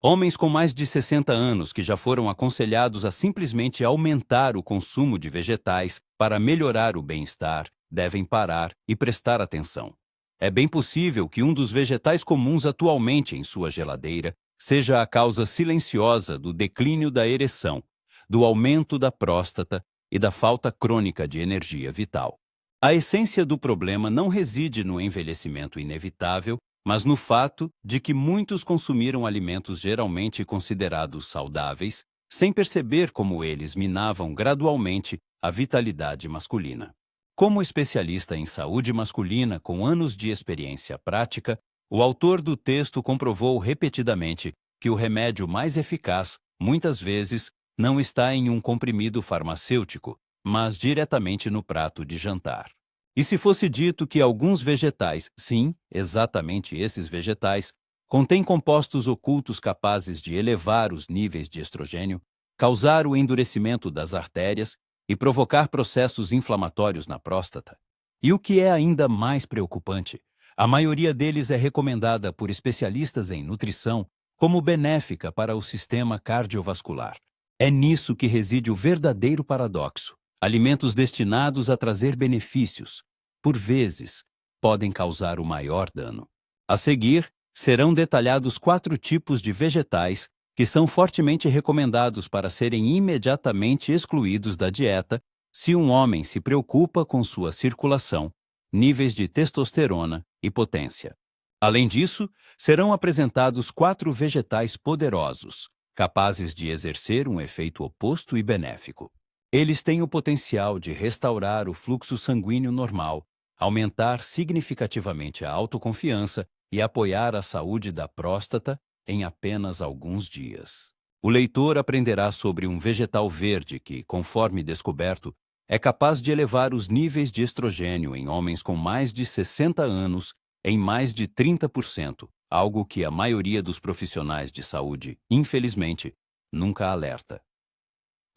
Homens com mais de 60 anos que já foram aconselhados a simplesmente aumentar o consumo de vegetais para melhorar o bem-estar devem parar e prestar atenção. É bem possível que um dos vegetais comuns atualmente em sua geladeira seja a causa silenciosa do declínio da ereção, do aumento da próstata e da falta crônica de energia vital. A essência do problema não reside no envelhecimento inevitável, mas no fato de que muitos consumiram alimentos geralmente considerados saudáveis, sem perceber como eles minavam gradualmente a vitalidade masculina. Como especialista em saúde masculina com anos de experiência prática, o autor do texto comprovou repetidamente que o remédio mais eficaz, muitas vezes, não está em um comprimido farmacêutico, mas diretamente no prato de jantar. E se fosse dito que alguns vegetais, sim, exatamente esses vegetais, contêm compostos ocultos capazes de elevar os níveis de estrogênio, causar o endurecimento das artérias e provocar processos inflamatórios na próstata? E o que é ainda mais preocupante, a maioria deles é recomendada por especialistas em nutrição como benéfica para o sistema cardiovascular. É nisso que reside o verdadeiro paradoxo. Alimentos destinados a trazer benefícios, por vezes, podem causar o maior dano. A seguir, serão detalhados 4 tipos de vegetais que são fortemente recomendados para serem imediatamente excluídos da dieta se um homem se preocupa com sua circulação, níveis de testosterona e potência. Além disso, serão apresentados 4 vegetais poderosos, capazes de exercer um efeito oposto e benéfico. Eles têm o potencial de restaurar o fluxo sanguíneo normal, aumentar significativamente a autoconfiança e apoiar a saúde da próstata em apenas alguns dias. O leitor aprenderá sobre um vegetal verde que, conforme descoberto, é capaz de elevar os níveis de estrogênio em homens com mais de 60 anos em mais de 30%, algo que a maioria dos profissionais de saúde, infelizmente, nunca alerta.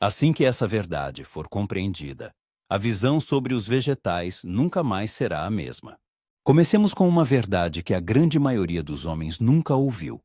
Assim que essa verdade for compreendida, a visão sobre os vegetais nunca mais será a mesma. Comecemos com uma verdade que a grande maioria dos homens nunca ouviu.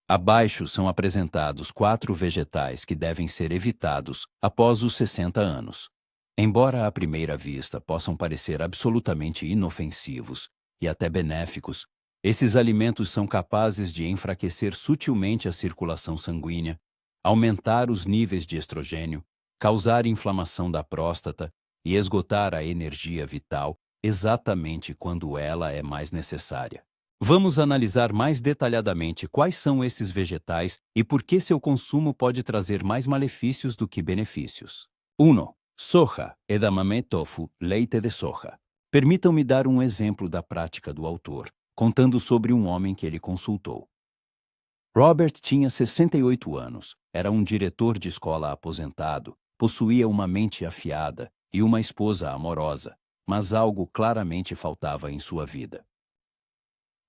Abaixo são apresentados 4 vegetais que devem ser evitados após os 60 anos. Embora à primeira vista possam parecer absolutamente inofensivos e até benéficos, esses alimentos são capazes de enfraquecer sutilmente a circulação sanguínea, aumentar os níveis de estrogênio, causar inflamação da próstata e esgotar a energia vital exatamente quando ela é mais necessária. Vamos analisar mais detalhadamente quais são esses vegetais e por que seu consumo pode trazer mais malefícios do que benefícios. 1. Soja, edamame tofu, leite de soja. Permitam-me dar um exemplo da prática do autor, contando sobre um homem que ele consultou. Robert tinha 68 anos, era um diretor de escola aposentado, possuía uma mente afiada e uma esposa amorosa, mas algo claramente faltava em sua vida.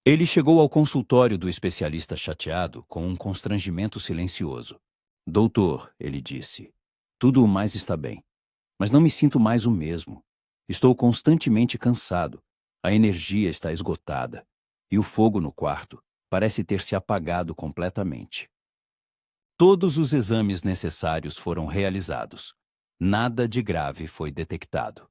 Ele chegou ao consultório do especialista chateado com um constrangimento silencioso. Doutor, ele disse, tudo o mais está bem, mas não me sinto mais o mesmo. Estou constantemente cansado, a energia está esgotada e o fogo no quarto parece ter se apagado completamente. Todos os exames necessários foram realizados. Nada de grave foi detectado.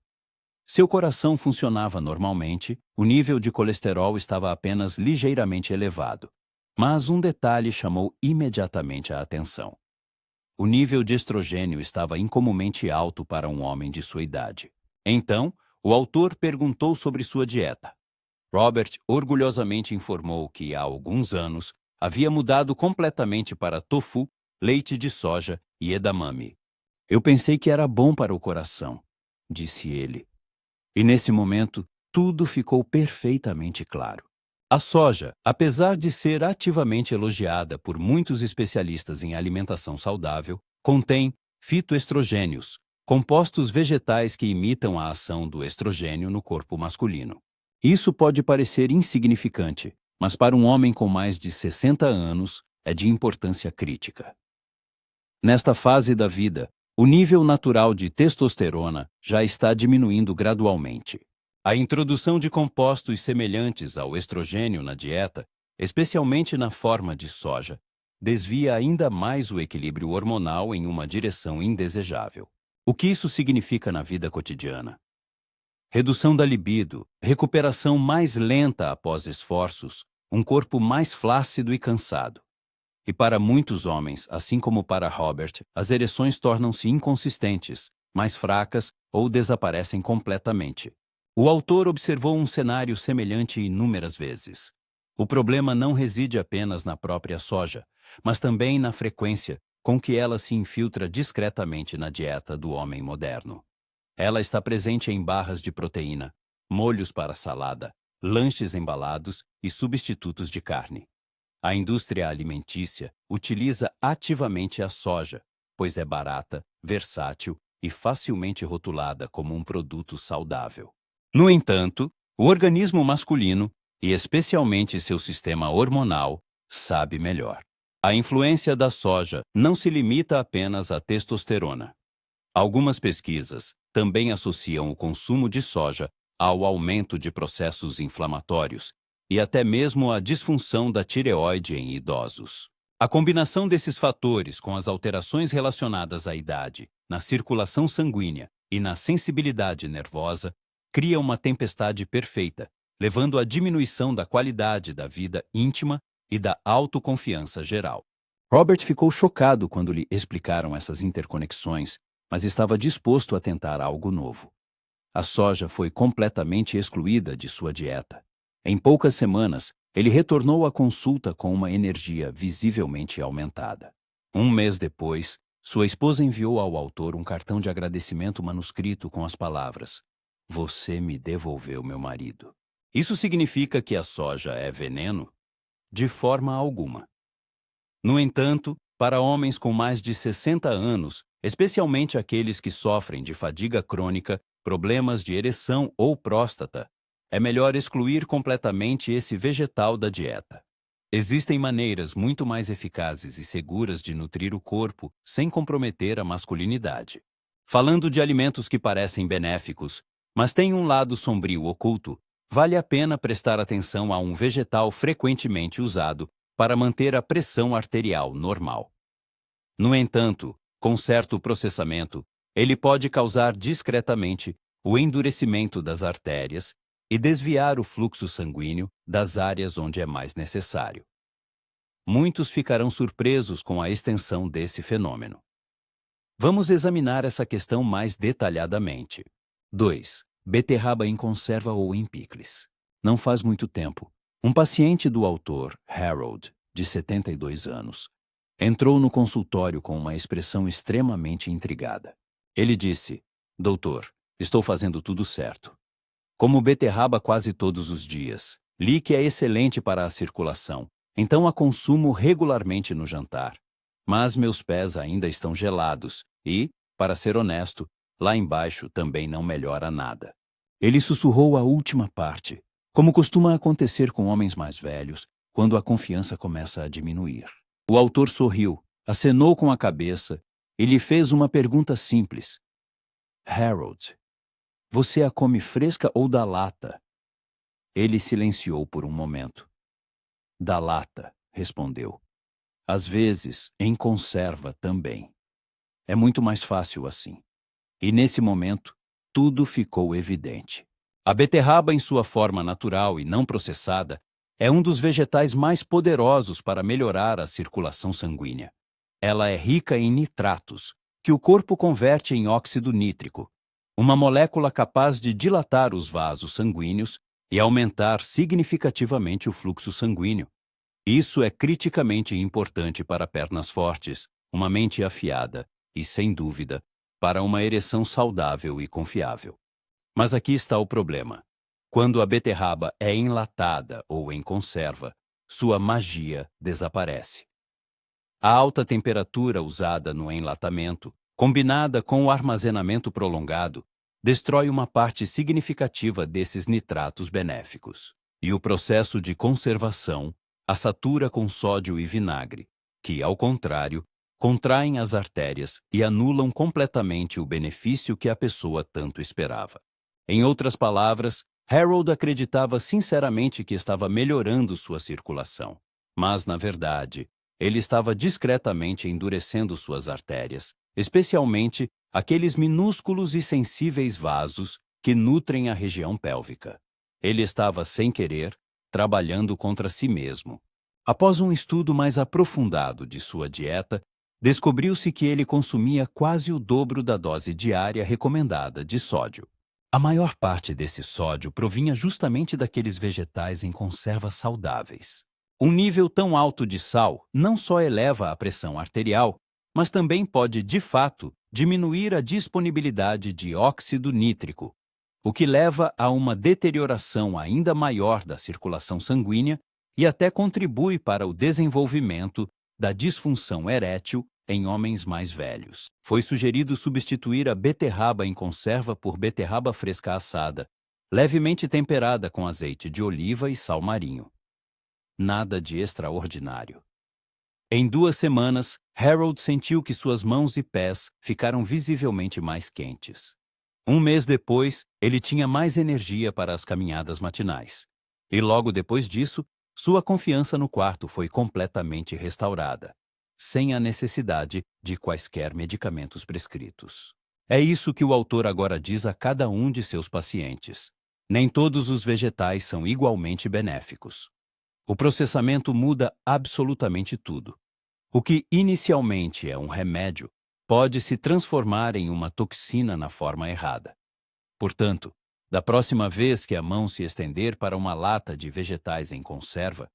Seu coração funcionava normalmente, o nível de colesterol estava apenas ligeiramente elevado. Mas um detalhe chamou imediatamente a atenção. O nível de estrogênio estava incomumente alto para um homem de sua idade. Então, o autor perguntou sobre sua dieta. Robert orgulhosamente informou que, há alguns anos, havia mudado completamente para tofu, leite de soja e edamame. Eu pensei que era bom para o coração, disse ele. E nesse momento, tudo ficou perfeitamente claro. A soja, apesar de ser ativamente elogiada por muitos especialistas em alimentação saudável, contém fitoestrogênios, compostos vegetais que imitam a ação do estrogênio no corpo masculino. Isso pode parecer insignificante, mas para um homem com mais de 60 anos é de importância crítica. Nesta fase da vida, o nível natural de testosterona já está diminuindo gradualmente. A introdução de compostos semelhantes ao estrogênio na dieta, especialmente na forma de soja, desvia ainda mais o equilíbrio hormonal em uma direção indesejável. O que isso significa na vida cotidiana? Redução da libido, recuperação mais lenta após esforços, um corpo mais flácido e cansado. E para muitos homens, assim como para Robert, as ereções tornam-se inconsistentes, mais fracas ou desaparecem completamente. O autor observou um cenário semelhante inúmeras vezes. O problema não reside apenas na própria soja, mas também na frequência com que ela se infiltra discretamente na dieta do homem moderno. Ela está presente em barras de proteína, molhos para salada, lanches embalados e substitutos de carne. A indústria alimentícia utiliza ativamente a soja, pois é barata, versátil e facilmente rotulada como um produto saudável. No entanto, o organismo masculino, e especialmente seu sistema hormonal, sabe melhor. A influência da soja não se limita apenas à testosterona. Algumas pesquisas também associam o consumo de soja ao aumento de processos inflamatórios e até mesmo à disfunção da tireoide em idosos. A combinação desses fatores com as alterações relacionadas à idade, na circulação sanguínea e na sensibilidade nervosa cria uma tempestade perfeita, levando à diminuição da qualidade da vida íntima e da autoconfiança geral. Robert ficou chocado quando lhe explicaram essas interconexões, mas estava disposto a tentar algo novo. A soja foi completamente excluída de sua dieta. Em poucas semanas, ele retornou à consulta com uma energia visivelmente aumentada. Um mês depois, sua esposa enviou ao autor um cartão de agradecimento manuscrito com as palavras: "Você me devolveu meu marido." Isso significa que a soja é veneno? De forma alguma. No entanto, para homens com mais de 60 anos, especialmente aqueles que sofrem de fadiga crônica, problemas de ereção ou próstata, é melhor excluir completamente esse vegetal da dieta. Existem maneiras muito mais eficazes e seguras de nutrir o corpo sem comprometer a masculinidade. Falando de alimentos que parecem benéficos, mas têm um lado sombrio oculto, vale a pena prestar atenção a um vegetal frequentemente usado para manter a pressão arterial normal. No entanto, com certo processamento, ele pode causar discretamente o endurecimento das artérias e desviar o fluxo sanguíneo das áreas onde é mais necessário. Muitos ficarão surpresos com a extensão desse fenômeno. Vamos examinar essa questão mais detalhadamente. 2. Beterraba em conserva ou em picles. Não faz muito tempo, um paciente do autor, Harold, de 72 anos, entrou no consultório com uma expressão extremamente intrigada. Ele disse: "Doutor, estou fazendo tudo certo. Como beterraba quase todos os dias. Li que é excelente para a circulação, então a consumo regularmente no jantar. Mas meus pés ainda estão gelados e, para ser honesto, lá embaixo também não melhora nada." Ele sussurrou a última parte, como costuma acontecer com homens mais velhos, quando a confiança começa a diminuir. O autor sorriu, acenou com a cabeça e lhe fez uma pergunta simples: "Harold, você a come fresca ou da lata?" Ele silenciou por um momento. "Da lata", respondeu. "Às vezes, em conserva também. É muito mais fácil assim." E nesse momento, tudo ficou evidente. A beterraba, em sua forma natural e não processada, é um dos vegetais mais poderosos para melhorar a circulação sanguínea. Ela é rica em nitratos, que o corpo converte em óxido nítrico, uma molécula capaz de dilatar os vasos sanguíneos e aumentar significativamente o fluxo sanguíneo. Isso é criticamente importante para pernas fortes, uma mente afiada e, sem dúvida, para uma ereção saudável e confiável. Mas aqui está o problema. Quando a beterraba é enlatada ou em conserva, sua magia desaparece. A alta temperatura usada no enlatamento, combinada com o armazenamento prolongado, destrói uma parte significativa desses nitratos benéficos. E o processo de conservação a satura com sódio e vinagre, que, ao contrário, contraem as artérias e anulam completamente o benefício que a pessoa tanto esperava. Em outras palavras, Harold acreditava sinceramente que estava melhorando sua circulação, mas, na verdade, Ele estava discretamente endurecendo suas artérias, especialmente aqueles minúsculos e sensíveis vasos que nutrem a região pélvica. Ele estava, sem querer, trabalhando contra si mesmo. Após um estudo mais aprofundado de sua dieta, descobriu-se que ele consumia quase o dobro da dose diária recomendada de sódio. A maior parte desse sódio provinha justamente daqueles vegetais em conserva saudáveis. Um nível tão alto de sal não só eleva a pressão arterial, mas também pode, de fato, diminuir a disponibilidade de óxido nítrico, o que leva a uma deterioração ainda maior da circulação sanguínea e até contribui para o desenvolvimento da disfunção erétil em homens mais velhos. Foi sugerido substituir a beterraba em conserva por beterraba fresca assada, levemente temperada com azeite de oliva e sal marinho. Nada de extraordinário. Em 2 semanas, Harold sentiu que suas mãos e pés ficaram visivelmente mais quentes. 1 mês depois, ele tinha mais energia para as caminhadas matinais. E logo depois disso, sua confiança no quarto foi completamente restaurada, sem a necessidade de quaisquer medicamentos prescritos. É isso que o autor agora diz a cada um de seus pacientes. Nem todos os vegetais são igualmente benéficos. O processamento muda absolutamente tudo. O que inicialmente é um remédio pode se transformar em uma toxina na forma errada. Portanto, da próxima vez que a mão se estender para uma lata de vegetais em conserva,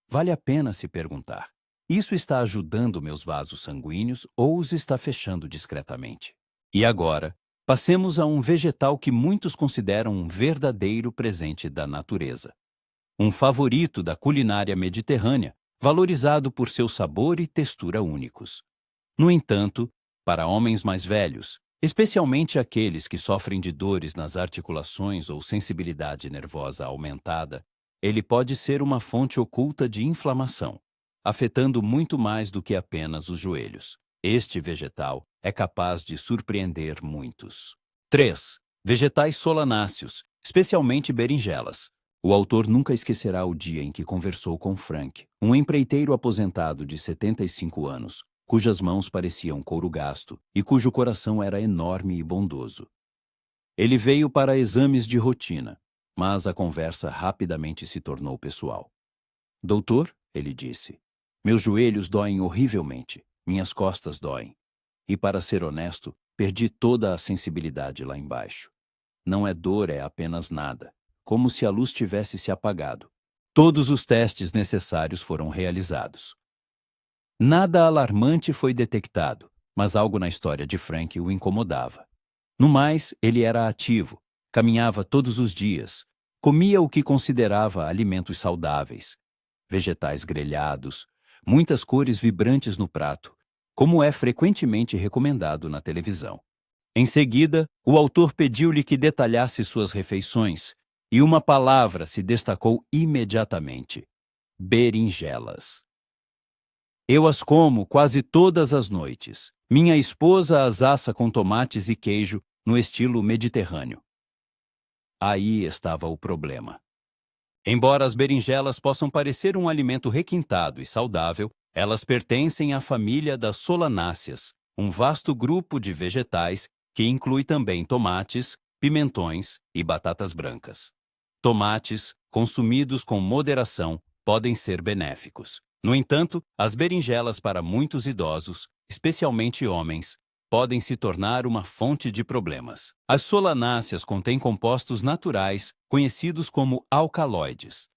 vale a pena se perguntar: isso está ajudando meus vasos sanguíneos ou os está fechando discretamente? E agora, passemos a um vegetal que muitos consideram um verdadeiro presente da natureza. Um favorito da culinária mediterrânea, valorizado por seu sabor e textura únicos. No entanto, para homens mais velhos, especialmente aqueles que sofrem de dores nas articulações ou sensibilidade nervosa aumentada, ele pode ser uma fonte oculta de inflamação, afetando muito mais do que apenas os joelhos. Este vegetal é capaz de surpreender muitos. 3. Vegetais solanáceos, especialmente berinjelas. O autor nunca esquecerá o dia em que conversou com Frank, um empreiteiro aposentado de 75 anos, cujas mãos pareciam couro gasto e cujo coração era enorme e bondoso. Ele veio para exames de rotina, mas a conversa rapidamente se tornou pessoal. Doutor, ele disse, meus joelhos doem horrivelmente, minhas costas doem. E para ser honesto, perdi toda a sensibilidade lá embaixo. Não é dor, é apenas nada. Como se a luz tivesse se apagado. Todos os testes necessários foram realizados. Nada alarmante foi detectado, mas algo na história de Frank o incomodava. No mais, ele era ativo, caminhava todos os dias, comia o que considerava alimentos saudáveis, vegetais grelhados, muitas cores vibrantes no prato, como é frequentemente recomendado na televisão. Em seguida, o autor pediu-lhe que detalhasse suas refeições, e uma palavra se destacou imediatamente: berinjelas. Eu as como quase todas as noites. Minha esposa as assa com tomates e queijo no estilo mediterrâneo. Aí estava o problema. Embora as berinjelas possam parecer um alimento requintado e saudável, elas pertencem à família das solanáceas, um vasto grupo de vegetais que inclui também tomates, pimentões e batatas brancas. Tomates, consumidos com moderação, podem ser benéficos. No entanto, as berinjelas para muitos idosos, especialmente homens, podem se tornar uma fonte de problemas. As solanáceas contêm compostos naturais conhecidos como alcaloides.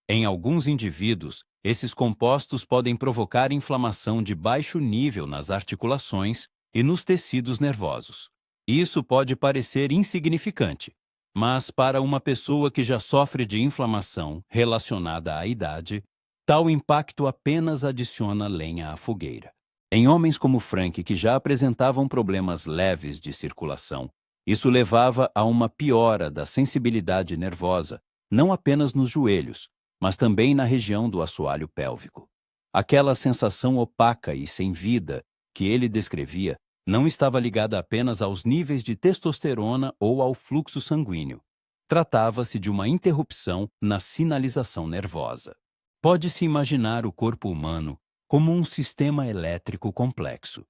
Em alguns indivíduos, esses compostos podem provocar inflamação de baixo nível nas articulações e nos tecidos nervosos. Isso pode parecer insignificante, mas para uma pessoa que já sofre de inflamação relacionada à idade, tal impacto apenas adiciona lenha à fogueira. Em homens como Frank, que já apresentavam problemas leves de circulação, isso levava a uma piora da sensibilidade nervosa, não apenas nos joelhos, mas também na região do assoalho pélvico. Aquela sensação opaca e sem vida que ele descrevia não estava ligada apenas aos níveis de testosterona ou ao fluxo sanguíneo. Tratava-se de uma interrupção na sinalização nervosa. Pode-se imaginar o corpo humano como um sistema elétrico complexo.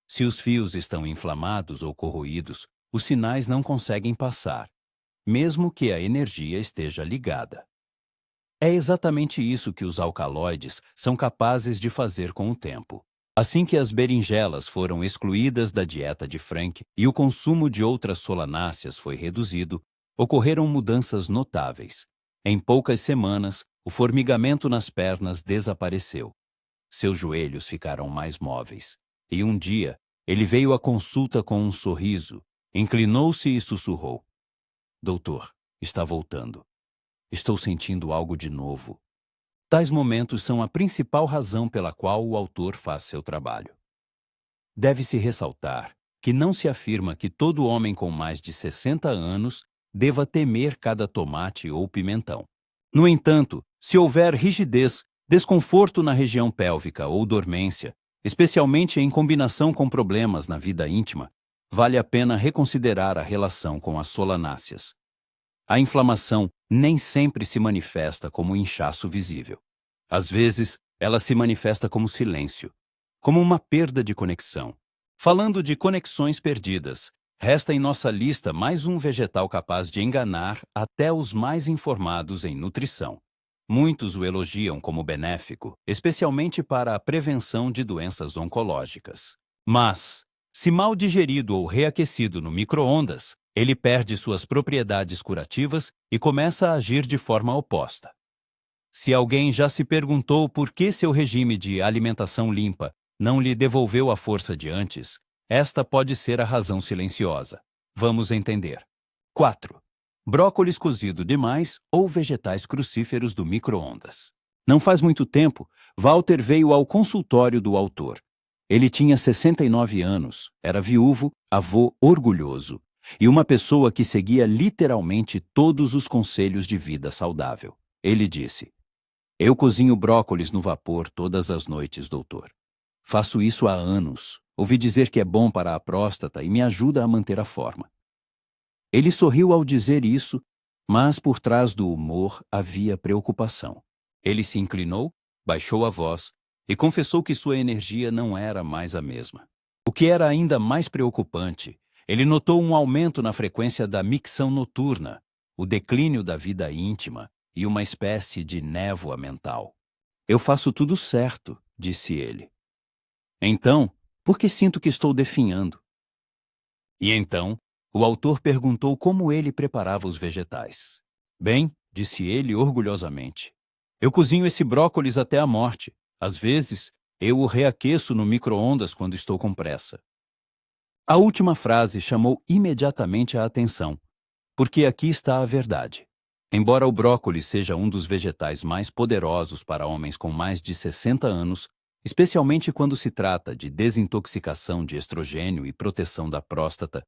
Se os fios estão inflamados ou corroídos, os sinais não conseguem passar, mesmo que a energia esteja ligada. É exatamente isso que os alcaloides são capazes de fazer com o tempo. Assim que as berinjelas foram excluídas da dieta de Frank e o consumo de outras solanáceas foi reduzido, ocorreram mudanças notáveis. Em poucas semanas, o formigamento nas pernas desapareceu. Seus joelhos ficaram mais móveis. E um dia, ele veio à consulta com um sorriso, inclinou-se e sussurrou: Doutor, está voltando. Estou sentindo algo de novo. Tais momentos são a principal razão pela qual o autor faz seu trabalho. Deve-se ressaltar que não se afirma que todo homem com mais de 60 anos deva temer cada tomate ou pimentão. No entanto, se houver rigidez, desconforto na região pélvica ou dormência, especialmente em combinação com problemas na vida íntima, vale a pena reconsiderar a relação com as solanáceas. A inflamação nem sempre se manifesta como inchaço visível. Às vezes, ela se manifesta como silêncio, como uma perda de conexão. Falando de conexões perdidas, resta em nossa lista mais um vegetal capaz de enganar até os mais informados em nutrição. Muitos o elogiam como benéfico, especialmente para a prevenção de doenças oncológicas. Mas, se mal digerido ou reaquecido no micro-ondas, ele perde suas propriedades curativas e começa a agir de forma oposta. Se alguém já se perguntou por que seu regime de alimentação limpa não lhe devolveu a força de antes, esta pode ser a razão silenciosa. Vamos entender. 4. Brócolis cozido demais ou vegetais crucíferos do micro-ondas. Não faz muito tempo, Walter veio ao consultório do autor. Ele tinha 69 anos, era viúvo, avô orgulhoso e uma pessoa que seguia literalmente todos os conselhos de vida saudável. Ele disse: Eu cozinho brócolis no vapor todas as noites, doutor. Faço isso há anos. Ouvi dizer que é bom para a próstata e me ajuda a manter a forma. Ele sorriu ao dizer isso, mas por trás do humor havia preocupação. Ele se inclinou, baixou a voz e confessou que sua energia não era mais a mesma. O que era ainda mais preocupante, ele notou um aumento na frequência da micção noturna, o declínio da vida íntima e uma espécie de névoa mental. Eu faço tudo certo, disse ele. Então, por que sinto que estou definhando? E então, o autor perguntou como ele preparava os vegetais. Bem, disse ele orgulhosamente, eu cozinho esse brócolis até a morte. Às vezes, eu o reaqueço no micro-ondas quando estou com pressa. A última frase chamou imediatamente a atenção, porque aqui está a verdade. Embora o brócolis seja um dos vegetais mais poderosos para homens com mais de 60 anos, especialmente quando se trata de desintoxicação de estrogênio e proteção da próstata,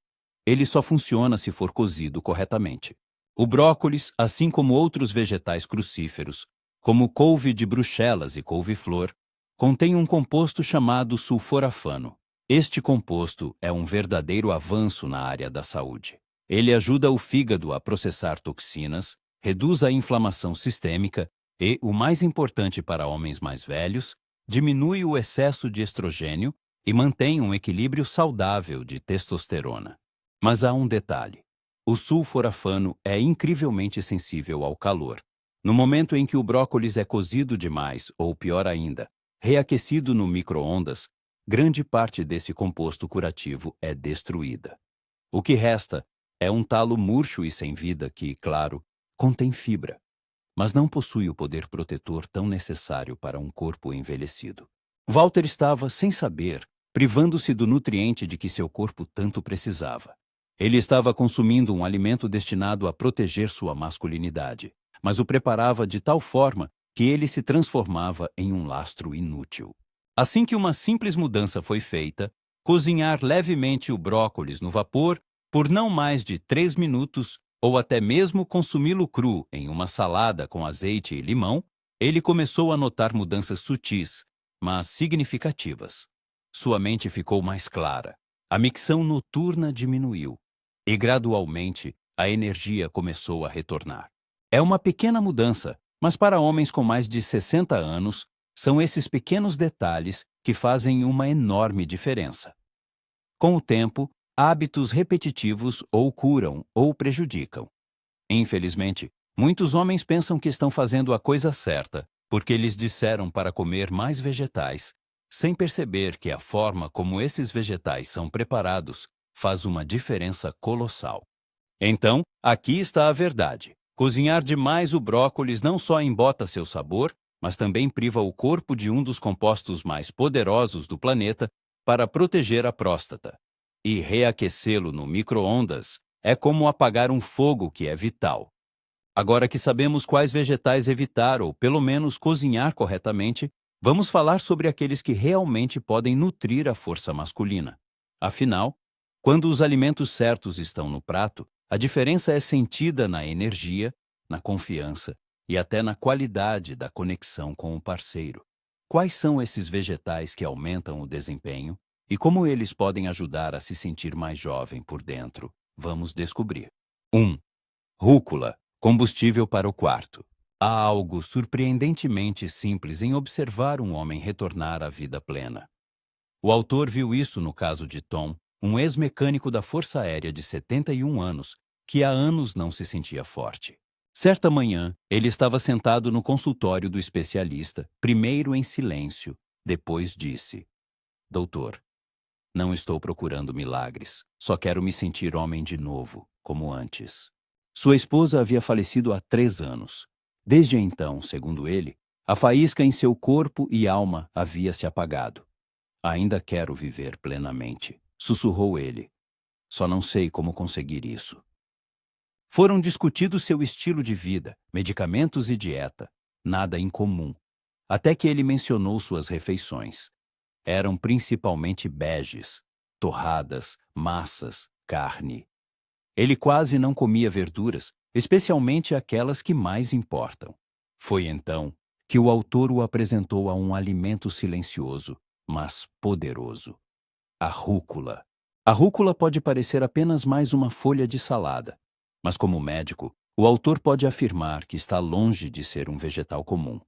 ele só funciona se for cozido corretamente. O brócolis, assim como outros vegetais crucíferos, como couve de Bruxelas e couve-flor, contém um composto chamado sulforafano. Este composto é um verdadeiro avanço na área da saúde. Ele ajuda o fígado a processar toxinas, reduz a inflamação sistêmica e, o mais importante para homens mais velhos, diminui o excesso de estrogênio e mantém um equilíbrio saudável de testosterona. Mas há um detalhe. O sulforafano é incrivelmente sensível ao calor. No momento em que o brócolis é cozido demais, ou pior ainda, reaquecido no micro-ondas, grande parte desse composto curativo é destruída. O que resta é um talo murcho e sem vida que, claro, contém fibra, mas não possui o poder protetor tão necessário para um corpo envelhecido. Walter estava, sem saber, privando-se do nutriente de que seu corpo tanto precisava. Ele estava consumindo um alimento destinado a proteger sua masculinidade, mas o preparava de tal forma que ele se transformava em um lastro inútil. Assim que uma simples mudança foi feita, cozinhar levemente o brócolis no vapor por não mais de 3 minutos ou até mesmo consumi-lo cru em uma salada com azeite e limão, ele começou a notar mudanças sutis, mas significativas. Sua mente ficou mais clara, a micção noturna diminuiu e, gradualmente, a energia começou a retornar. É uma pequena mudança, mas para homens com mais de 60 anos, São esses pequenos detalhes que fazem uma enorme diferença. Com o tempo, hábitos repetitivos ou curam ou prejudicam. Infelizmente, muitos homens pensam que estão fazendo a coisa certa porque lhes disseram para comer mais vegetais, sem perceber que a forma como esses vegetais são preparados faz uma diferença colossal. Então, aqui está a verdade. Cozinhar demais o brócolis não só embota seu sabor, mas também priva o corpo de um dos compostos mais poderosos do planeta para proteger a próstata. E reaquecê-lo no micro-ondas é como apagar um fogo que é vital. Agora que sabemos quais vegetais evitar ou pelo menos cozinhar corretamente, vamos falar sobre aqueles que realmente podem nutrir a força masculina. Afinal, quando os alimentos certos estão no prato, a diferença é sentida na energia, na confiança e até na qualidade da conexão com o parceiro. Quais são esses vegetais que aumentam o desempenho e como eles podem ajudar a se sentir mais jovem por dentro? Vamos descobrir. 1. Rúcula, combustível para o quarto. Há algo surpreendentemente simples em observar um homem retornar à vida plena. O autor viu isso no caso de Tom, um ex-mecânico da Força Aérea de 71 anos, que há anos não se sentia forte. Certa manhã, ele estava sentado no consultório do especialista, primeiro em silêncio, depois disse: Doutor, não estou procurando milagres, só quero me sentir homem de novo, como antes. Sua esposa havia falecido há 3 anos. Desde então, segundo ele, a faísca em seu corpo e alma havia se apagado. Ainda quero viver plenamente, sussurrou ele. Só não sei como conseguir isso. Foram discutidos seu estilo de vida, medicamentos e dieta. Nada em comum. Até que ele mencionou suas refeições. Eram principalmente beges, torradas, massas, carne. Ele quase não comia verduras, especialmente aquelas que mais importam. Foi então que o autor o apresentou a um alimento silencioso, mas poderoso: a rúcula. A rúcula pode parecer apenas mais uma folha de salada, mas como médico, o autor pode afirmar que está longe de ser um vegetal comum.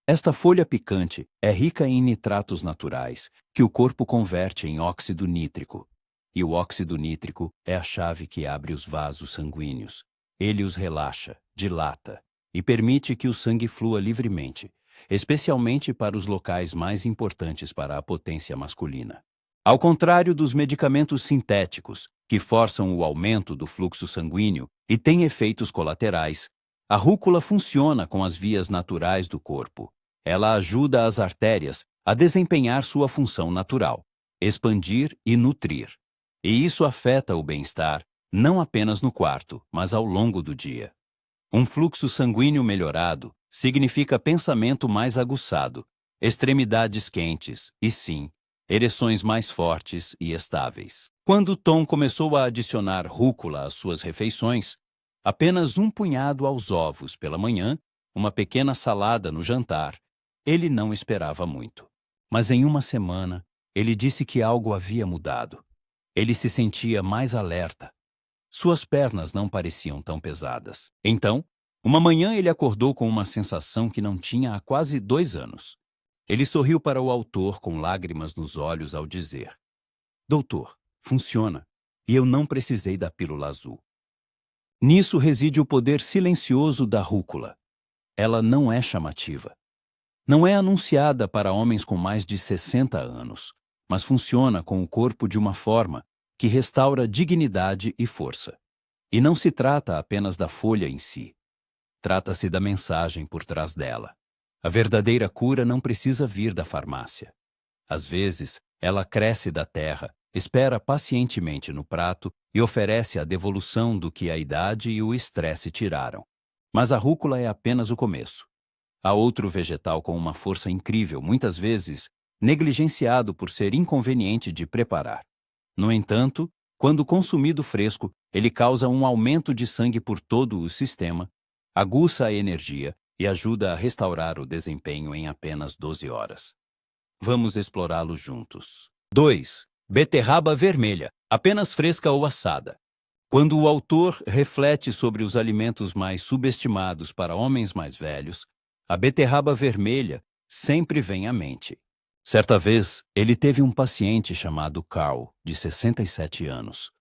Esta folha picante é rica em nitratos naturais, que o corpo converte em óxido nítrico. E o óxido nítrico é a chave que abre os vasos sanguíneos. Ele os relaxa, dilata e permite que o sangue flua livremente, especialmente para os locais mais importantes para a potência masculina. Ao contrário dos medicamentos sintéticos, que forçam o aumento do fluxo sanguíneo e têm efeitos colaterais, a rúcula funciona com as vias naturais do corpo. Ela ajuda as artérias a desempenhar sua função natural, expandir e nutrir. E isso afeta o bem-estar, não apenas no quarto, mas ao longo do dia. Um fluxo sanguíneo melhorado significa pensamento mais aguçado, extremidades quentes e, sim, ereções mais fortes e estáveis. Quando Tom começou a adicionar rúcula às suas refeições, apenas um punhado aos ovos pela manhã, uma pequena salada no jantar, ele não esperava muito. Mas em uma semana, ele disse que algo havia mudado. Ele se sentia mais alerta. Suas pernas não pareciam tão pesadas. Então, uma manhã ele acordou com uma sensação que não tinha há quase 2 anos. Ele sorriu para o autor com lágrimas nos olhos ao dizer: Doutor, funciona, e eu não precisei da pílula azul. Nisso reside o poder silencioso da rúcula. Ela não é chamativa. Não é anunciada para homens com mais de 60 anos, mas funciona com o corpo de uma forma que restaura dignidade e força. E não se trata apenas da folha em si. Trata-se da mensagem por trás dela. A verdadeira cura não precisa vir da farmácia. Às vezes, ela cresce da terra, espera pacientemente no prato e oferece a devolução do que a idade e o estresse tiraram. Mas a rúcula é apenas o começo. Há outro vegetal com uma força incrível, muitas vezes negligenciado por ser inconveniente de preparar. No entanto, quando consumido fresco, ele causa um aumento de sangue por todo o sistema, aguça a energia e ajuda a restaurar o desempenho em apenas 12 horas. Vamos explorá-lo juntos. 2. Beterraba vermelha, apenas fresca ou assada. Quando o autor reflete sobre os alimentos mais subestimados para homens mais velhos, a beterraba vermelha sempre vem à mente. Certa vez, ele teve um paciente chamado Carl, de 67 anos.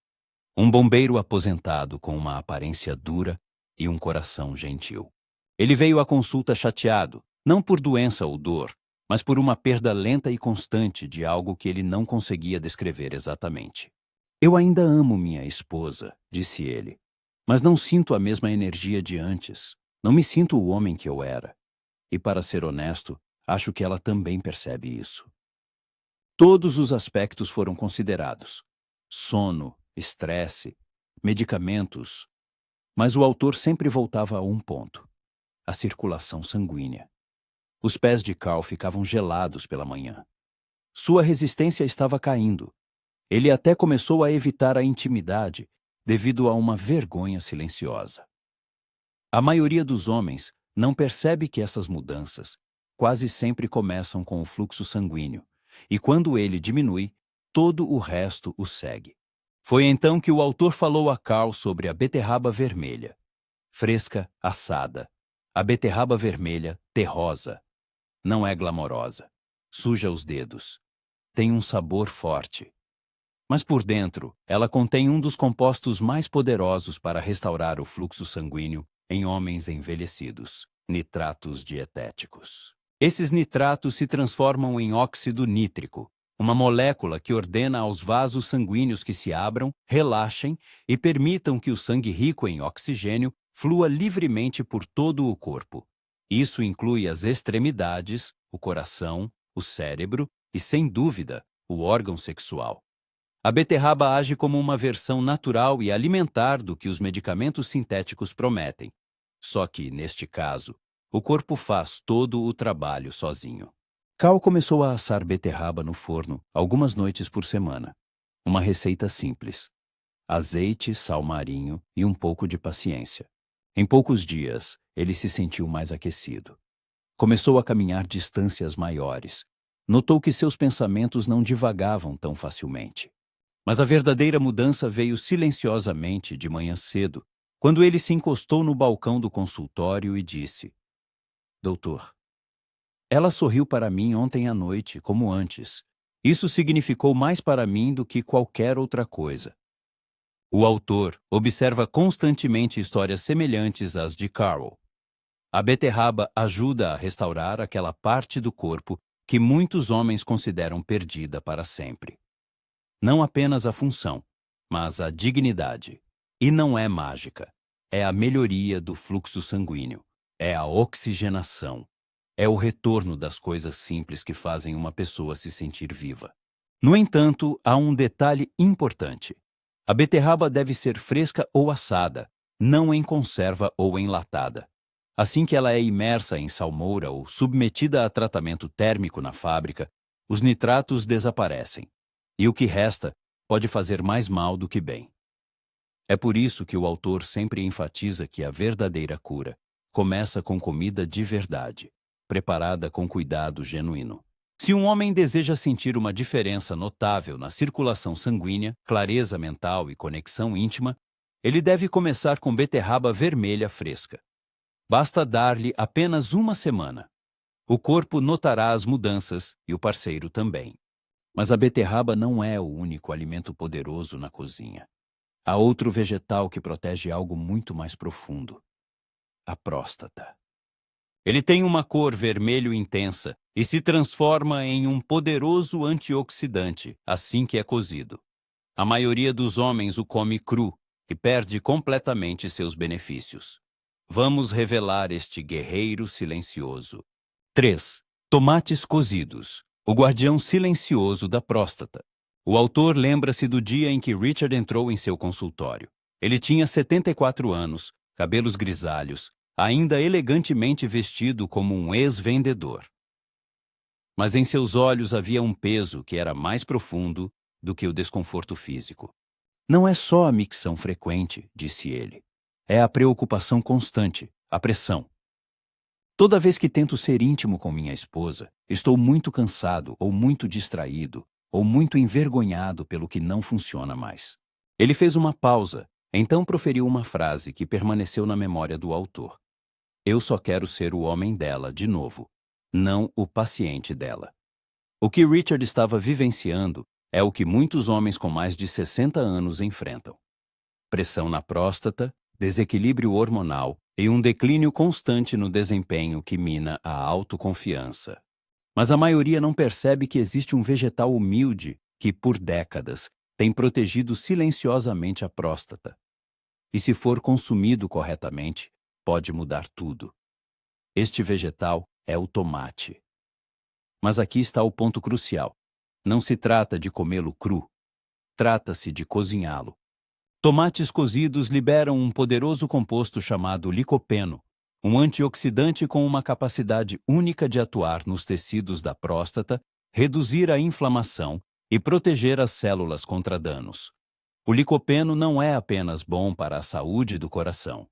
Um bombeiro aposentado com uma aparência dura e um coração gentil. Ele veio à consulta chateado, não por doença ou dor, mas por uma perda lenta e constante de algo que ele não conseguia descrever exatamente. Eu ainda amo minha esposa, disse ele, mas não sinto a mesma energia de antes. Não me sinto o homem que eu era. E, para ser honesto, acho que ela também percebe isso. Todos os aspectos foram considerados: sono, estresse, medicamentos, mas o autor sempre voltava a um ponto: a circulação sanguínea. Os pés de Carl ficavam gelados pela manhã. Sua resistência estava caindo. Ele até começou a evitar a intimidade devido a uma vergonha silenciosa. A maioria dos homens não percebe que essas mudanças quase sempre começam com o fluxo sanguíneo, e quando ele diminui, todo o resto o segue. Foi então que o autor falou a Carl sobre a beterraba vermelha, fresca, assada. A beterraba vermelha, terrosa. Não é glamourosa. Suja os dedos. Tem um sabor forte. Mas por dentro, ela contém um dos compostos mais poderosos para restaurar o fluxo sanguíneo em homens envelhecidos: nitratos dietéticos. Esses nitratos se transformam em óxido nítrico, uma molécula que ordena aos vasos sanguíneos que se abram, relaxem e permitam que o sangue rico em oxigênio flua livremente por todo o corpo. Isso inclui as extremidades, o coração, o cérebro e, sem dúvida, o órgão sexual. A beterraba age como uma versão natural e alimentar do que os medicamentos sintéticos prometem. Só que, neste caso, o corpo faz todo o trabalho sozinho. Carl começou a assar beterraba no forno algumas noites por semana. Uma receita simples: azeite, sal marinho e um pouco de paciência. Em poucos dias, ele se sentiu mais aquecido. Começou a caminhar distâncias maiores. Notou que seus pensamentos não divagavam tão facilmente. Mas a verdadeira mudança veio silenciosamente de manhã cedo, quando ele se encostou no balcão do consultório e disse: Doutor, ela sorriu para mim ontem à noite, como antes. Isso significou mais para mim do que qualquer outra coisa. O autor observa constantemente histórias semelhantes às de Carl. A beterraba ajuda a restaurar aquela parte do corpo que muitos homens consideram perdida para sempre. Não apenas a função, mas a dignidade. E não é mágica. É a melhoria do fluxo sanguíneo. É a oxigenação. É o retorno das coisas simples que fazem uma pessoa se sentir viva. No entanto, há um detalhe importante. A beterraba deve ser fresca ou assada, não em conserva ou enlatada. Assim que ela é imersa em salmoura ou submetida a tratamento térmico na fábrica, os nitratos desaparecem. E o que resta pode fazer mais mal do que bem. É por isso que o autor sempre enfatiza que a verdadeira cura começa com comida de verdade, preparada com cuidado genuíno. Se um homem deseja sentir uma diferença notável na circulação sanguínea, clareza mental e conexão íntima, ele deve começar com beterraba vermelha fresca. Basta dar-lhe apenas uma semana. O corpo notará as mudanças e o parceiro também. Mas a beterraba não é o único alimento poderoso na cozinha. Há outro vegetal que protege algo muito mais profundo: a próstata. Ele tem uma cor vermelho intensa e se transforma em um poderoso antioxidante assim que é cozido. A maioria dos homens o come cru e perde completamente seus benefícios. Vamos revelar este guerreiro silencioso. 3. Tomates cozidos. O guardião silencioso da próstata. O autor lembra-se do dia em que Richard entrou em seu consultório. Ele tinha 74 anos, cabelos grisalhos, ainda elegantemente vestido como um ex-vendedor. Mas em seus olhos havia um peso que era mais profundo do que o desconforto físico. Não é só a micção frequente, disse ele. É a preocupação constante, a pressão. Toda vez que tento ser íntimo com minha esposa, estou muito cansado ou muito distraído ou muito envergonhado pelo que não funciona mais. Ele fez uma pausa, então proferiu uma frase que permaneceu na memória do autor. Eu só quero ser o homem dela de novo. não o paciente dela. O que Richard estava vivenciando é o que muitos homens com mais de 60 anos enfrentam: pressão na próstata, desequilíbrio hormonal e um declínio constante no desempenho que mina a autoconfiança. Mas a maioria não percebe que existe um vegetal humilde que, por décadas, tem protegido silenciosamente a próstata. E se for consumido corretamente, pode mudar tudo. Este vegetal é o tomate. Mas aqui está o ponto crucial. Não se trata de comê-lo cru. Trata-se de cozinhá-lo. Tomates cozidos liberam um poderoso composto chamado licopeno, um antioxidante com uma capacidade única de atuar nos tecidos da próstata, reduzir a inflamação e proteger as células contra danos. O licopeno não é apenas bom para a saúde do coração.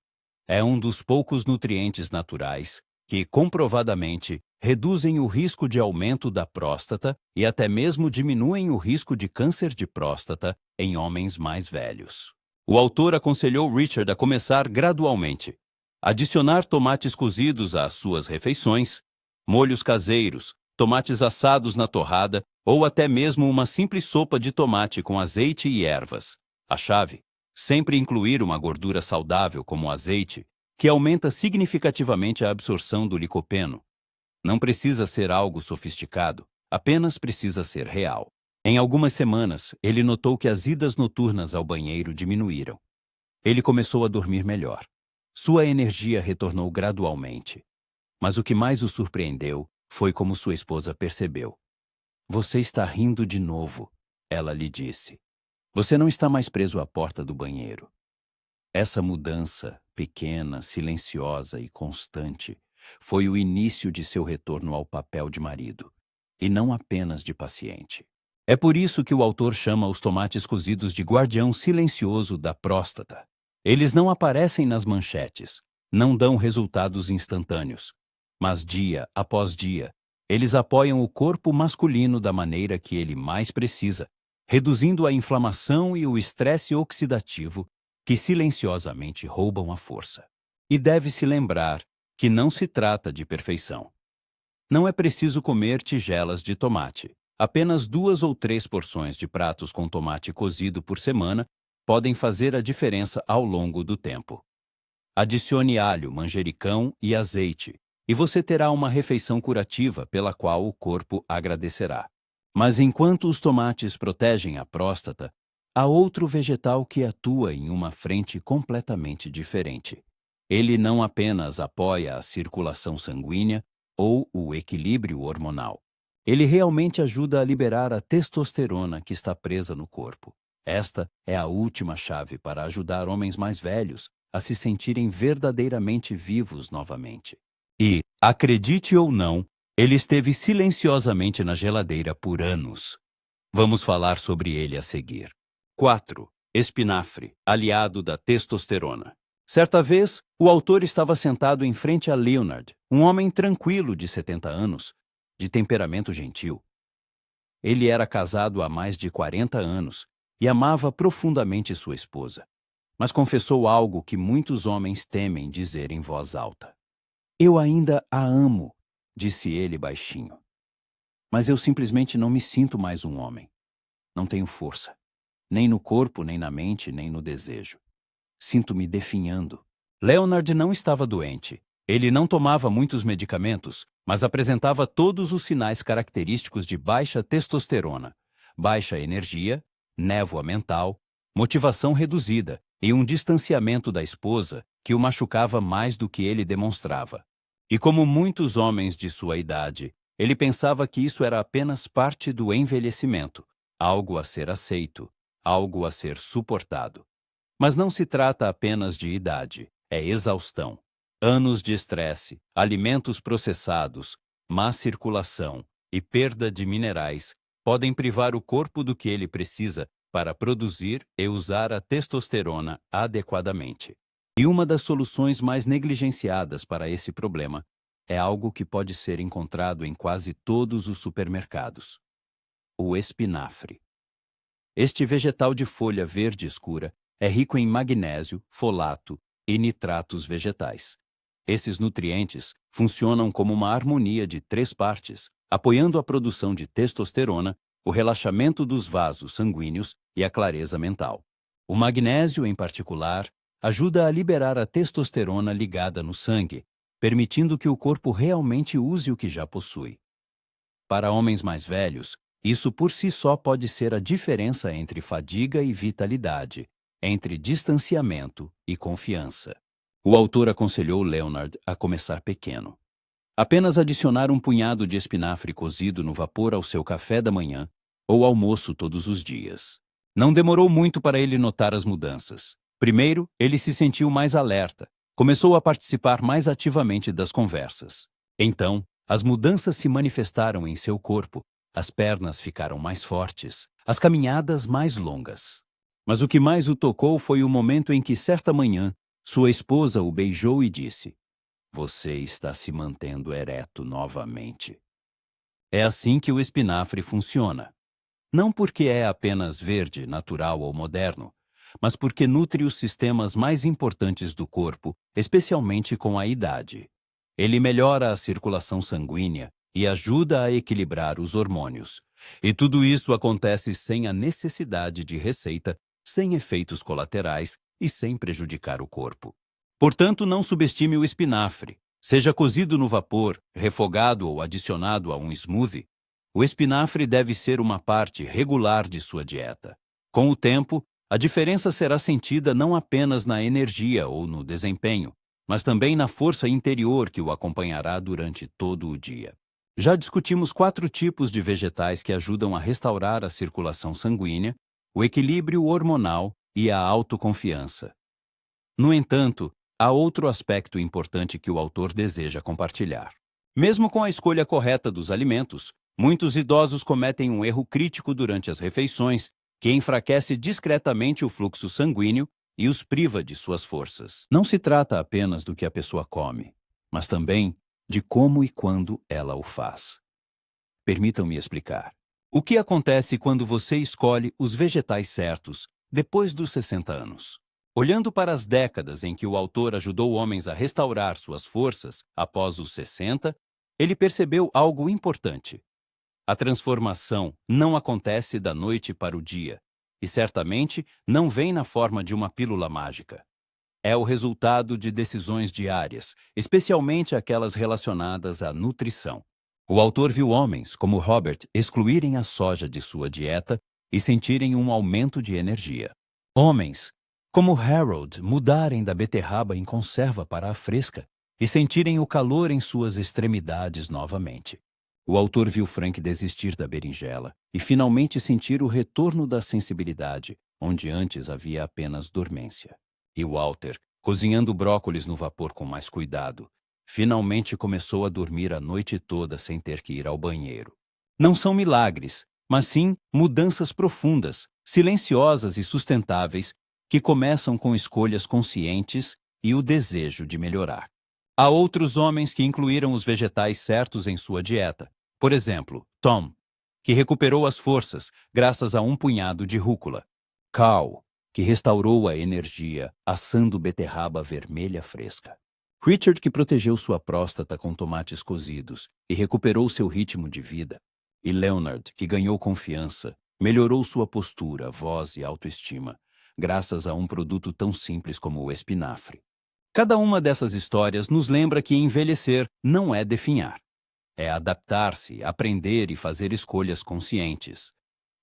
É um dos poucos nutrientes naturais que, comprovadamente, reduzem o risco de aumento da próstata e até mesmo diminuem o risco de câncer de próstata em homens mais velhos. O autor aconselhou Richard a começar gradualmente. Adicionar tomates cozidos às suas refeições, molhos caseiros, tomates assados na torrada ou até mesmo uma simples sopa de tomate com azeite e ervas. A chave: sempre incluir uma gordura saudável como o azeite, que aumenta significativamente a absorção do licopeno. Não precisa ser algo sofisticado, apenas precisa ser real. Em algumas semanas, ele notou que as idas noturnas ao banheiro diminuíram. Ele começou a dormir melhor. Sua energia retornou gradualmente. Mas o que mais o surpreendeu foi como sua esposa percebeu. "Você está rindo de novo", ela lhe disse. "Você não está mais preso à porta do banheiro." Essa mudança, pequena, silenciosa e constante, foi o início de seu retorno ao papel de marido, e não apenas de paciente. É por isso que o autor chama os tomates cozidos de guardião silencioso da próstata. Eles não aparecem nas manchetes, não dão resultados instantâneos, mas dia após dia, eles apoiam o corpo masculino da maneira que ele mais precisa, reduzindo a inflamação e o estresse oxidativo que silenciosamente roubam a força. E deve-se lembrar que não se trata de perfeição. Não é preciso comer tigelas de tomate. Apenas 2 ou 3 porções de pratos com tomate cozido por semana podem fazer a diferença ao longo do tempo. Adicione alho, manjericão e azeite, e você terá uma refeição curativa pela qual o corpo agradecerá. Mas enquanto os tomates protegem a próstata, há outro vegetal que atua em uma frente completamente diferente. Ele não apenas apoia a circulação sanguínea ou o equilíbrio hormonal. Ele realmente ajuda a liberar a testosterona que está presa no corpo. Esta é a última chave para ajudar homens mais velhos a se sentirem verdadeiramente vivos novamente. E, acredite ou não, ele esteve silenciosamente na geladeira por anos. Vamos falar sobre ele a seguir. 4. Espinafre, aliado da testosterona. Certa vez, o autor estava sentado em frente a Leonard, um homem tranquilo de 70 anos, de temperamento gentil. Ele era casado há mais de 40 anos e amava profundamente sua esposa, mas confessou algo que muitos homens temem dizer em voz alta. "Eu ainda a amo", disse ele baixinho. "Mas eu simplesmente não me sinto mais um homem. Não tenho força, nem no corpo, nem na mente, nem no desejo. Sinto-me definhando." Leonard não estava doente. Ele não tomava muitos medicamentos, mas apresentava todos os sinais característicos de baixa testosterona, baixa energia, névoa mental, motivação reduzida e um distanciamento da esposa que o machucava mais do que ele demonstrava. E como muitos homens de sua idade, ele pensava que isso era apenas parte do envelhecimento, algo a ser aceito, algo a ser suportado. Mas não se trata apenas de idade, é exaustão. Anos de estresse, alimentos processados, má circulação e perda de minerais podem privar o corpo do que ele precisa para produzir e usar a testosterona adequadamente. E uma das soluções mais negligenciadas para esse problema é algo que pode ser encontrado em quase todos os supermercados: o espinafre. Este vegetal de folha verde escura é rico em magnésio, folato e nitratos vegetais. Esses nutrientes funcionam como uma harmonia de 3 partes, apoiando a produção de testosterona, o relaxamento dos vasos sanguíneos e a clareza mental. O magnésio, em particular, ajuda a liberar a testosterona ligada no sangue, permitindo que o corpo realmente use o que já possui. Para homens mais velhos, isso por si só pode ser a diferença entre fadiga e vitalidade, entre distanciamento e confiança. O autor aconselhou Leonard a começar pequeno. Apenas adicionar um punhado de espinafre cozido no vapor ao seu café da manhã ou almoço todos os dias. Não demorou muito para ele notar as mudanças. Primeiro, ele se sentiu mais alerta, começou a participar mais ativamente das conversas. Então, as mudanças se manifestaram em seu corpo, as pernas ficaram mais fortes, as caminhadas mais longas. Mas o que mais o tocou foi o momento em que, certa manhã, sua esposa o beijou e disse: "Você está se mantendo ereto novamente." É assim que o espinafre funciona. Não porque é apenas verde, natural ou moderno, mas porque nutre os sistemas mais importantes do corpo, especialmente com a idade. Ele melhora a circulação sanguínea e ajuda a equilibrar os hormônios. E tudo isso acontece sem a necessidade de receita, sem efeitos colaterais e sem prejudicar o corpo. Portanto, não subestime o espinafre. Seja cozido no vapor, refogado ou adicionado a um smoothie, o espinafre deve ser uma parte regular de sua dieta. Com o tempo, a diferença será sentida não apenas na energia ou no desempenho, mas também na força interior que o acompanhará durante todo o dia. Já discutimos 4 tipos de vegetais que ajudam a restaurar a circulação sanguínea, o equilíbrio hormonal e a autoconfiança. No entanto, há outro aspecto importante que o autor deseja compartilhar. Mesmo com a escolha correta dos alimentos, muitos idosos cometem um erro crítico durante as refeições, que enfraquece discretamente o fluxo sanguíneo e os priva de suas forças. Não se trata apenas do que a pessoa come, mas também de como e quando ela o faz. Permitam-me explicar. O que acontece quando você escolhe os vegetais certos depois dos 60 anos? Olhando para as décadas em que o autor ajudou homens a restaurar suas forças após os 60, ele percebeu algo importante. A transformação não acontece da noite para o dia, e certamente não vem na forma de uma pílula mágica. É o resultado de decisões diárias, especialmente aquelas relacionadas à nutrição. O autor viu homens, como Robert, excluírem a soja de sua dieta e sentirem um aumento de energia. Homens, como Harold, mudarem da beterraba em conserva para a fresca e sentirem o calor em suas extremidades novamente. O autor viu Frank desistir da berinjela e finalmente sentir o retorno da sensibilidade, onde antes havia apenas dormência. E Walter, cozinhando brócolis no vapor com mais cuidado, finalmente começou a dormir a noite toda sem ter que ir ao banheiro. Não são milagres, mas sim mudanças profundas, silenciosas e sustentáveis, que começam com escolhas conscientes e o desejo de melhorar. Há outros homens que incluíram os vegetais certos em sua dieta. Por exemplo, Tom, que recuperou as forças graças a um punhado de rúcula. Carl, que restaurou a energia assando beterraba vermelha fresca. Richard, que protegeu sua próstata com tomates cozidos e recuperou seu ritmo de vida. E Leonard, que ganhou confiança, melhorou sua postura, voz e autoestima, graças a um produto tão simples como o espinafre. Cada uma dessas histórias nos lembra que envelhecer não é definhar. É adaptar-se, aprender e fazer escolhas conscientes.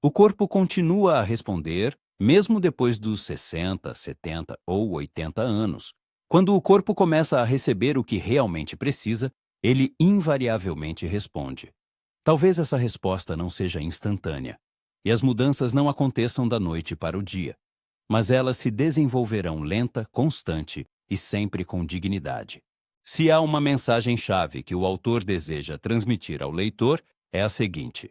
O corpo continua a responder, mesmo depois dos 60, 70 ou 80 anos. Quando o corpo começa a receber o que realmente precisa, ele invariavelmente responde. Talvez essa resposta não seja instantânea, e as mudanças não aconteçam da noite para o dia, mas elas se desenvolverão lenta, constante e sempre com dignidade. Se há uma mensagem-chave que o autor deseja transmitir ao leitor, é a seguinte: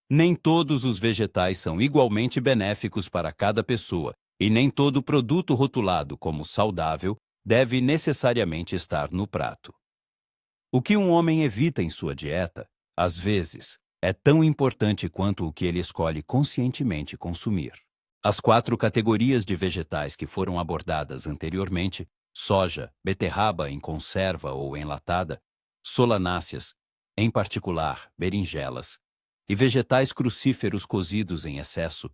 nem todos os vegetais são igualmente benéficos para cada pessoa, e nem todo produto rotulado como saudável deve necessariamente estar no prato. O que um homem evita em sua dieta, às vezes, é tão importante quanto o que ele escolhe conscientemente consumir. As 4 categorias de vegetais que foram abordadas anteriormente soja, beterraba em conserva ou enlatada, solanáceas, em particular berinjelas, e vegetais crucíferos cozidos em excesso,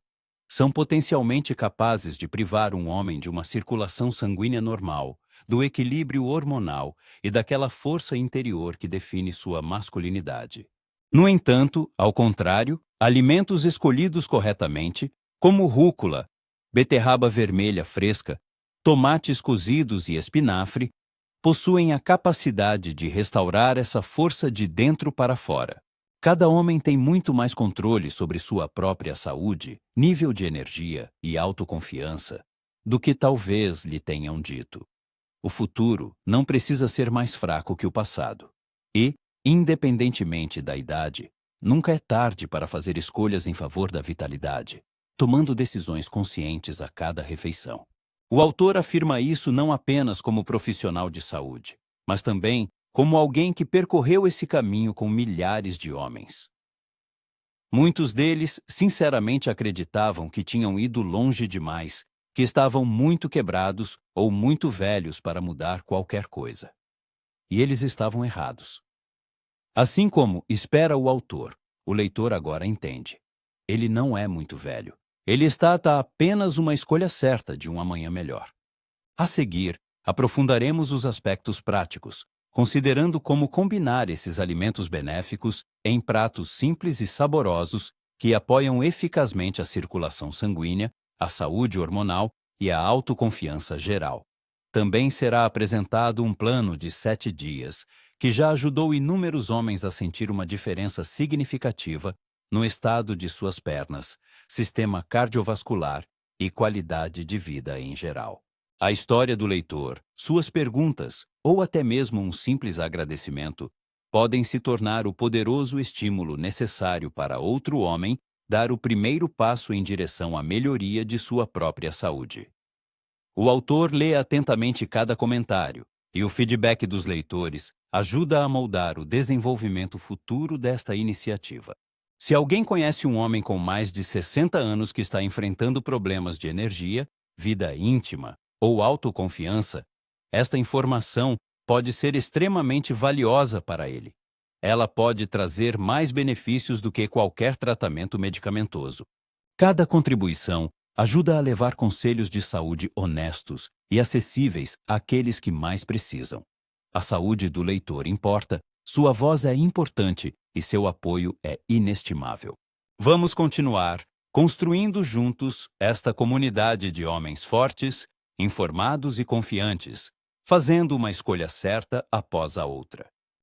são potencialmente capazes de privar um homem de uma circulação sanguínea normal, do equilíbrio hormonal e daquela força interior que define sua masculinidade. No entanto, ao contrário, alimentos escolhidos corretamente, como rúcula, beterraba vermelha fresca, tomates cozidos e espinafre, possuem a capacidade de restaurar essa força de dentro para fora. Cada homem tem muito mais controle sobre sua própria saúde, nível de energia e autoconfiança do que talvez lhe tenham dito. O futuro não precisa ser mais fraco que o passado. E, independentemente da idade, nunca é tarde para fazer escolhas em favor da vitalidade, tomando decisões conscientes a cada refeição. O autor afirma isso não apenas como profissional de saúde, mas também como alguém que percorreu esse caminho com milhares de homens. Muitos deles sinceramente acreditavam que tinham ido longe demais, que estavam muito quebrados ou muito velhos para mudar qualquer coisa. E eles estavam errados. Assim como espera o autor, o leitor agora entende. Ele não é muito velho. Ele está a apenas uma escolha certa de um amanhã melhor. A seguir, aprofundaremos os aspectos práticos, considerando como combinar esses alimentos benéficos em pratos simples e saborosos que apoiam eficazmente a circulação sanguínea, a saúde hormonal e a autoconfiança geral. Também será apresentado um plano de 7 dias, que já ajudou inúmeros homens a sentir uma diferença significativa no estado de suas pernas, sistema cardiovascular e qualidade de vida em geral. A história do leitor, suas perguntas ou até mesmo um simples agradecimento podem se tornar o poderoso estímulo necessário para outro homem dar o primeiro passo em direção à melhoria de sua própria saúde. O autor lê atentamente cada comentário, e o feedback dos leitores ajuda a moldar o desenvolvimento futuro desta iniciativa. Se alguém conhece um homem com mais de 60 anos que está enfrentando problemas de energia, vida íntima ou autoconfiança, esta informação pode ser extremamente valiosa para ele. Ela pode trazer mais benefícios do que qualquer tratamento medicamentoso. Cada contribuição ajuda a levar conselhos de saúde honestos e acessíveis àqueles que mais precisam. A saúde do leitor importa, sua voz é importante e seu apoio é inestimável. Vamos continuar construindo juntos esta comunidade de homens fortes, informados e confiantes, fazendo uma escolha certa após a outra.